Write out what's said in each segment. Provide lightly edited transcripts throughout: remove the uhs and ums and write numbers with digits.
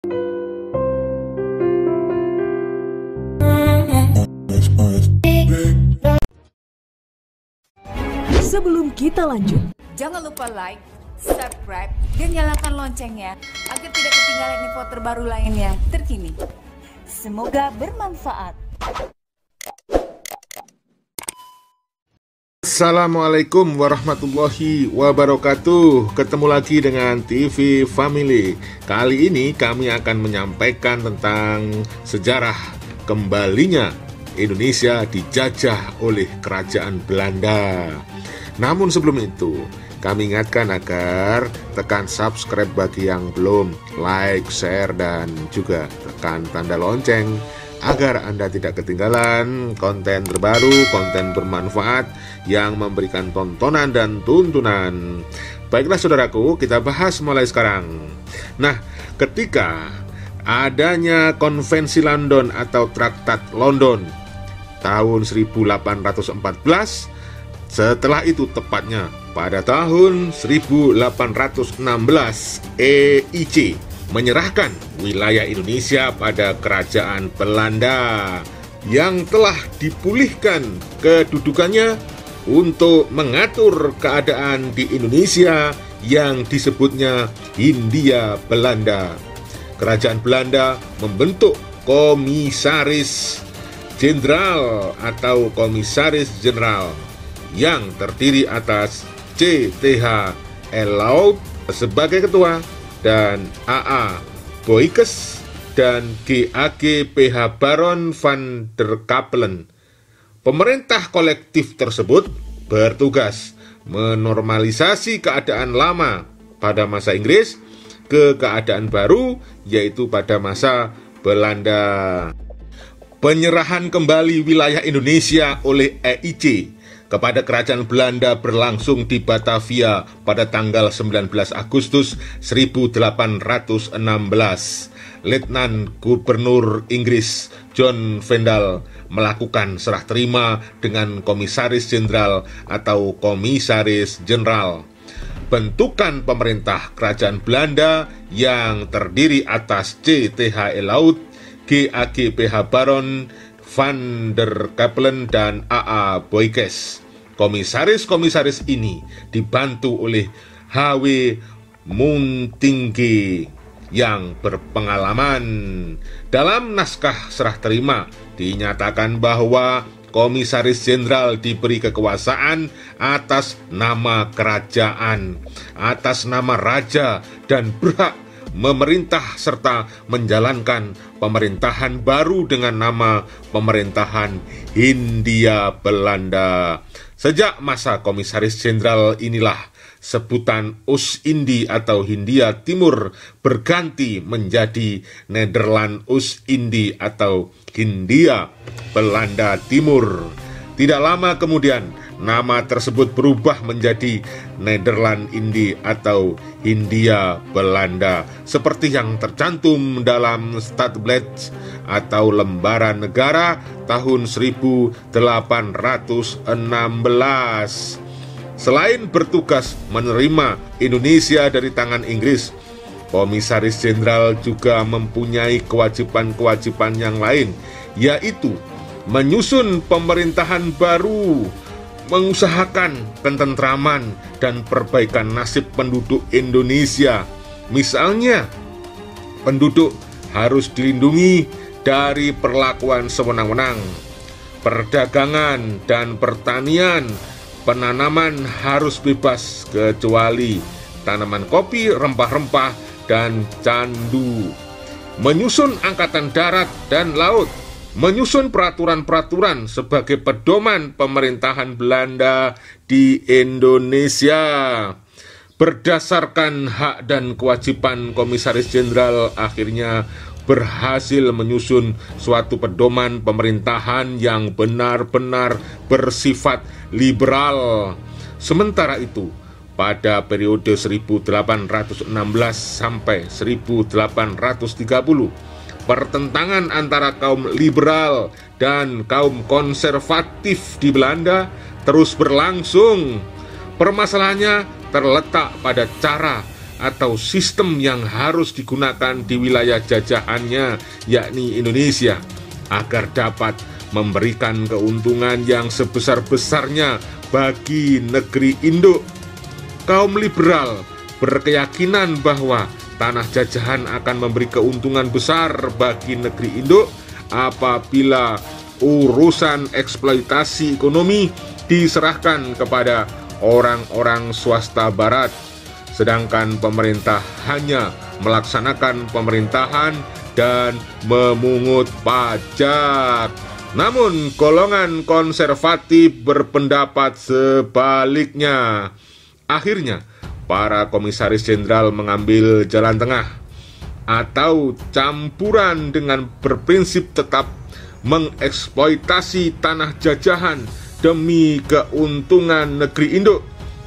Sebelum kita lanjut, jangan lupa like, subscribe, dan nyalakan loncengnya agar tidak ketinggalan info terbaru lainnya terkini. Semoga bermanfaat. Assalamualaikum warahmatullahi wabarakatuh. Ketemu lagi dengan TV Family. Kali ini kami akan menyampaikan tentang sejarah kembalinya Indonesia dijajah oleh kerajaan Belanda. Namun sebelum itu, kami ingatkan agar tekan subscribe bagi yang belum, like, share, dan juga tekan tanda lonceng agar Anda tidak ketinggalan konten terbaru, konten bermanfaat yang memberikan tontonan dan tuntunan. Baiklah saudaraku, kita bahas mulai sekarang. Nah, ketika adanya Konvensi London atau Traktat London tahun 1814, setelah itu tepatnya pada tahun 1816, EIC menyerahkan wilayah Indonesia pada kerajaan Belanda yang telah dipulihkan kedudukannya untuk mengatur keadaan di Indonesia yang disebutnya Hindia Belanda. Kerajaan Belanda membentuk Komisaris Jenderal atau Komisaris Jenderal yang terdiri atas C.Th. Elaut sebagai ketua dan A.A. Boykes dan G.A.G. P.H. Baron van der Capellen. Pemerintah kolektif tersebut bertugas menormalisasi keadaan lama pada masa Inggris ke keadaan baru, yaitu pada masa Belanda. Penyerahan kembali wilayah Indonesia oleh EIC kepada kerajaan Belanda berlangsung di Batavia pada tanggal 19 Agustus 1816. Letnan Gubernur Inggris John Vendal melakukan serah terima dengan Komisaris Jenderal atau Komisaris Jenderal. Bentukan pemerintah kerajaan Belanda yang terdiri atas C.Th. Elaut, G.A.G. P.H. Baron van der Capellen dan A.A. Boykes. Komisaris-komisaris ini dibantu oleh H.W. Muntingge yang berpengalaman. Dalam naskah serah terima dinyatakan bahwa Komisaris Jenderal diberi kekuasaan atas nama kerajaan, atas nama raja, dan berhak memerintah serta menjalankan pemerintahan baru dengan nama pemerintahan Hindia Belanda. Sejak masa Komisaris Jenderal inilah sebutan Oost-Indie atau Hindia Timur berganti menjadi Nederland Oost-Indie atau Hindia Belanda Timur. Tidak lama kemudian, nama tersebut berubah menjadi Nederland Indie atau Hindia Belanda, seperti yang tercantum dalam Stadblad atau lembaran negara tahun 1816. Selain bertugas menerima Indonesia dari tangan Inggris, Komisaris Jenderal juga mempunyai kewajiban-kewajiban yang lain, yaitu menyusun pemerintahan baru, mengusahakan ketentraman dan perbaikan nasib penduduk Indonesia. Misalnya, penduduk harus dilindungi dari perlakuan sewenang-wenang, perdagangan dan pertanian, penanaman harus bebas kecuali tanaman kopi, rempah-rempah, dan candu. Menyusun angkatan darat dan laut, menyusun peraturan-peraturan sebagai pedoman pemerintahan Belanda di Indonesia. Berdasarkan hak dan kewajiban Komisaris Jenderal, akhirnya berhasil menyusun suatu pedoman pemerintahan yang benar-benar bersifat liberal. Sementara itu, pada periode 1816 sampai 1830, pertentangan antara kaum liberal dan kaum konservatif di Belanda terus berlangsung. Permasalahannya terletak pada cara atau sistem yang harus digunakan di wilayah jajahannya, yakni Indonesia, agar dapat memberikan keuntungan yang sebesar-besarnya bagi negeri induk. Kaum liberal berkeyakinan bahwa tanah jajahan akan memberi keuntungan besar bagi negeri induk apabila urusan eksploitasi ekonomi diserahkan kepada orang-orang swasta barat, sedangkan pemerintah hanya melaksanakan pemerintahan dan memungut pajak. Namun golongan konservatif berpendapat sebaliknya. Akhirnya para komisaris jenderal mengambil jalan tengah atau campuran dengan berprinsip tetap mengeksploitasi tanah jajahan demi keuntungan negeri induk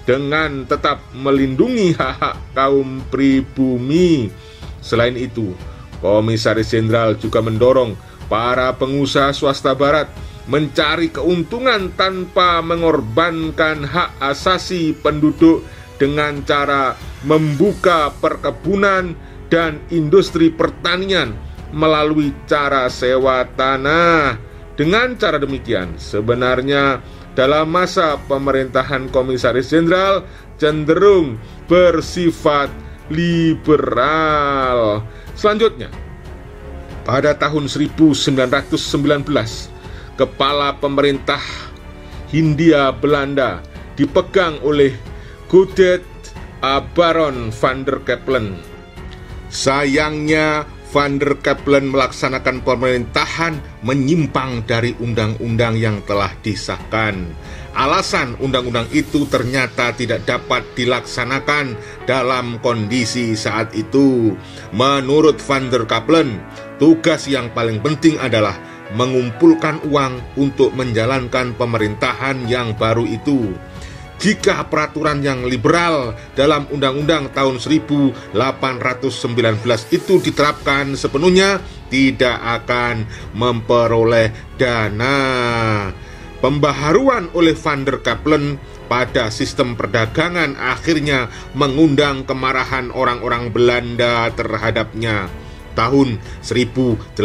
dengan tetap melindungi hak-hak kaum pribumi. Selain itu, komisaris jenderal juga mendorong para pengusaha swasta barat mencari keuntungan tanpa mengorbankan hak asasi penduduk dengan cara membuka perkebunan dan industri pertanian melalui cara sewa tanah. Dengan cara demikian, sebenarnya dalam masa pemerintahan komisaris jenderal cenderung bersifat liberal. Selanjutnya, pada tahun 1919, kepala pemerintah Hindia Belanda dipegang oleh Godard Baron van der Capellen. Sayangnya, Van der Capellen melaksanakan pemerintahan menyimpang dari undang-undang yang telah disahkan. Alasan undang-undang itu ternyata tidak dapat dilaksanakan dalam kondisi saat itu. Menurut Van der Capellen, tugas yang paling penting adalah mengumpulkan uang untuk menjalankan pemerintahan yang baru itu. Jika peraturan yang liberal dalam Undang-Undang tahun 1819 itu diterapkan sepenuhnya, tidak akan memperoleh dana. Pembaharuan oleh Van der Capellen pada sistem perdagangan akhirnya mengundang kemarahan orang-orang Belanda terhadapnya. Tahun 1821,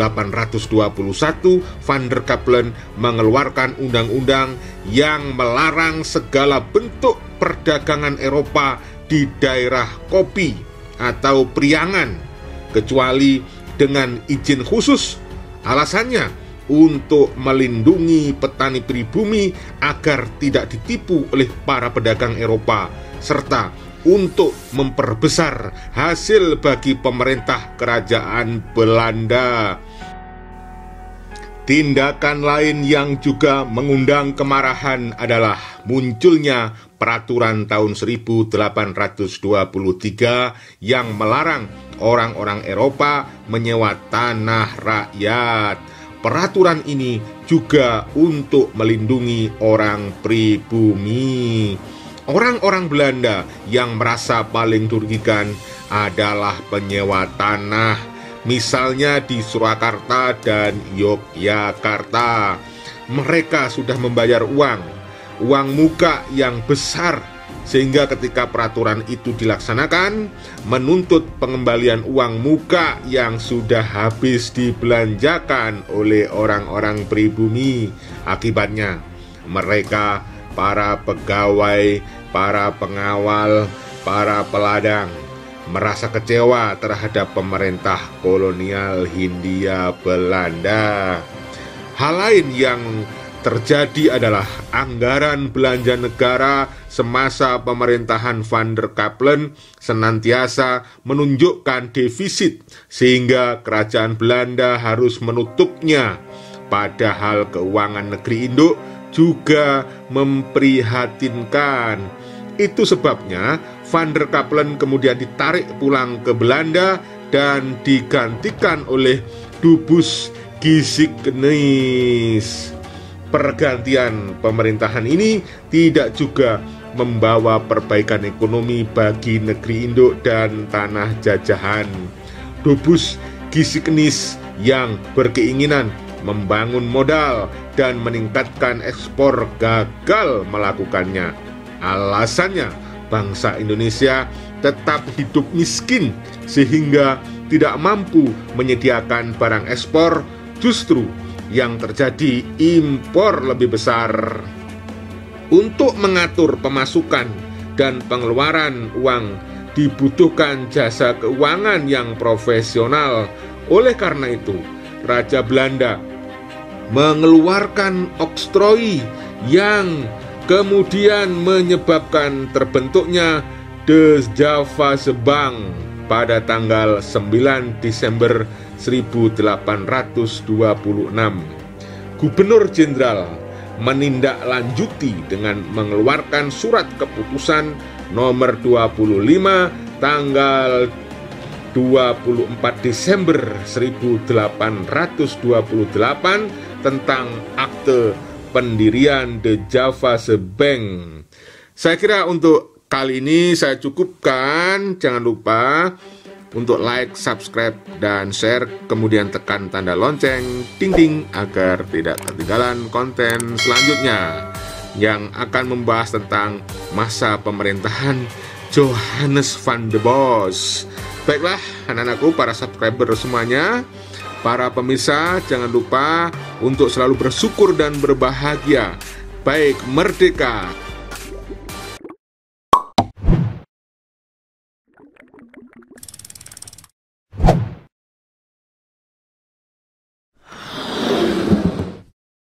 Van der Capellen mengeluarkan undang-undang yang melarang segala bentuk perdagangan Eropa di daerah kopi atau priangan, kecuali dengan izin khusus. Alasannya untuk melindungi petani pribumi agar tidak ditipu oleh para pedagang Eropa, serta untuk memperbesar hasil bagi pemerintah kerajaan Belanda. Tindakan lain yang juga mengundang kemarahan adalah munculnya peraturan tahun 1823 yang melarang orang-orang Eropa menyewa tanah rakyat. Peraturan ini juga untuk melindungi orang pribumi. Orang-orang Belanda yang merasa paling dirugikan adalah penyewa tanah, misalnya di Surakarta dan Yogyakarta. Mereka sudah membayar uang muka yang besar, sehingga ketika peraturan itu dilaksanakan, menuntut pengembalian uang muka yang sudah habis dibelanjakan oleh orang-orang pribumi. Akibatnya, mereka, para pegawai, para pengawal, para peladang merasa kecewa terhadap pemerintah kolonial Hindia Belanda. Hal lain yang terjadi adalah anggaran belanja negara semasa pemerintahan Van der Capellen senantiasa menunjukkan defisit, sehingga kerajaan Belanda harus menutupnya. Padahal keuangan negeri induk juga memprihatinkan. Itu sebabnya Van der Capellen kemudian ditarik pulang ke Belanda dan digantikan oleh Dubus Giesignis. Pergantian pemerintahan ini tidak juga membawa perbaikan ekonomi bagi negeri induk dan tanah jajahan. Dubus Giesignis yang berkeinginan membangun modal dan meningkatkan ekspor gagal melakukannya. Alasannya, bangsa Indonesia tetap hidup miskin sehingga tidak mampu menyediakan barang ekspor, justru yang terjadi impor lebih besar. Untuk mengatur pemasukan dan pengeluaran uang dibutuhkan jasa keuangan yang profesional. Oleh karena itu, Raja Belanda mengeluarkan okstroi yang kemudian menyebabkan terbentuknya De Javase Bank pada tanggal 9 Desember 1826. Gubernur Jenderal menindaklanjuti dengan mengeluarkan surat keputusan nomor 25 tanggal 24 Desember 1828 tentang akte pendirian De Javase Bank. Saya kira untuk kali ini saya cukupkan. Jangan lupa untuk like, subscribe, dan share, kemudian tekan tanda lonceng ding-ding agar tidak ketinggalan konten selanjutnya yang akan membahas tentang masa pemerintahan Johannes van der Bos. Baiklah anak-anakku, para subscriber semuanya, para pemirsa, jangan lupa untuk selalu bersyukur dan berbahagia. Baik, merdeka!